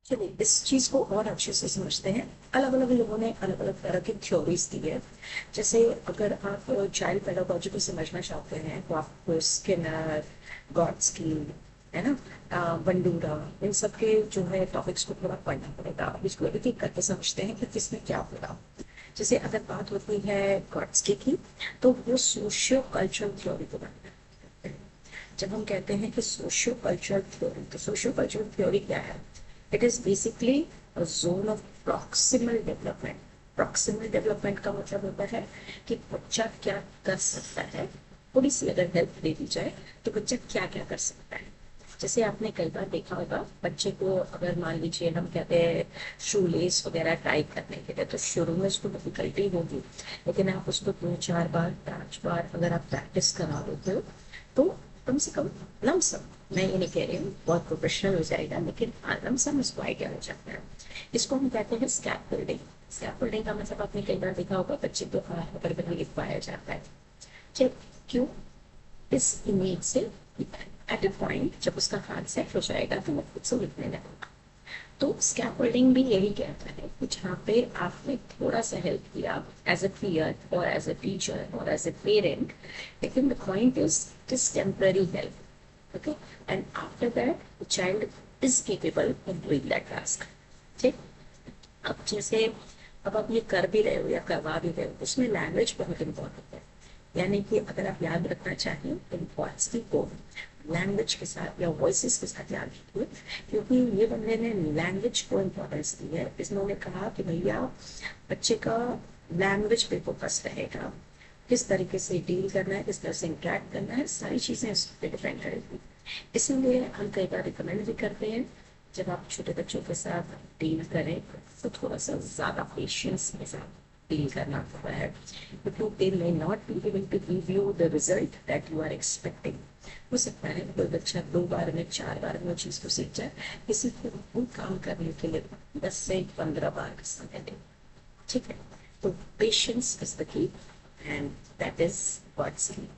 चलिए इस चीज को और अच्छे से समझते हैं। अलग अलग लोगों ने अलग अलग तरह की थ्योरीज दी है। जैसे अगर आप चाइल्ड पेडागोजी को समझना चाहते हैं तो आपको स्किनर, गॉड्स्की, है ना, बंडूरा, इन सब के जो है टॉपिक्स को थोड़ा पढ़ना पड़ेगा। इसको एक एक करके समझते हैं कि किसमें क्या होगा। जैसे अगर बात होती है गॉड्स्की की, तो वो सोशियो कल्चरल थ्योरी को बात करते हैं। जब हम कहते हैं कि सोशियो कल्चरल थ्योरी, तो सोशियो कल्चरल थ्योरी क्या है? It is basically a zone of proximal development. Proximal development का मतलब होता है कि बच्चा क्या कर सकता है। थोड़ी सी अगर हेल्प दे दी जाए तो बच्चा क्या क्या कर सकता है। जैसे आपने कई बार देखा होगा बच्चे को, अगर मान लीजिए हम कहते हैं शू लेस वगैरह टाइप करने के लिए, तो शुरू में उसको डिफिकल्टी होगी, लेकिन आप उसको 2 4 बार 5 बार अगर आप प्रैक्टिस करा देते हो तो कम से कम लमसम, मैं ये नहीं कह रही हूँ बहुत प्रोफेशनल हो जाएगा, लेकिन हाँ लमसम इसको आइडिया हो जाता है। इसको हम कहते हैं स्कैफोल्डिंग। स्कैफोल्डिंग का मतलब आपने कई बार देखा होगा बच्चे को हाथ पकड़ कर लिखवाया जाता है। ठीक, क्यों? इस इमेज से एट अ पॉइंट जब उसका हाथ सेट हो जाएगा तो वो खुद से लिखने लगेगा। तो स्कैफोल्डिंग भी यही कहता है कि जहाँ पे आपने थोड़ा सा हेल्प किया एज अ पीयर और एज अ टीचर और एज अ पेरेंट, लेकिन the point is this temporary help, okay, and after that the child is capable of doing that task. ठीक। अब जैसे अब आप ये कर भी रहे हो या करवा भी रहे हो, उसमें लैंग्वेज बहुत इंपॉर्टेंट है। यानी कि अगर आप याद रखना चाहें तो पॉइंट्स को लैंग्वेज के साथ या वॉइसेस के साथ याद रखिए, क्योंकि ये बंदे ने लैंग्वेज को इम्पोर्टेंस दी है। इसने कहा कि भैया बच्चे का लैंग्वेज पे फोकस रहेगा, किस तरीके से डील करना है, किस तरह से इंटरेक्ट करना है, सारी चीजें इस पर डिपेंड करेगी। इसीलिए हम कई बार रिकमेंड भी करते हैं जब आप छोटे बच्चों के साथ डील करें तो थोड़ा सा ज्यादा पेशेंस के साथ डील करना होता है, क्योंकि they may not be able to give you the result that you are expecting। हो सकता है कोई बच्चा 2 बार में 4 बार में चीज को सीख जाए, किसी को वो काम करने के लिए 10 से 15 बार का समय दे। ठीक है, तो patience is the key and that is what's की।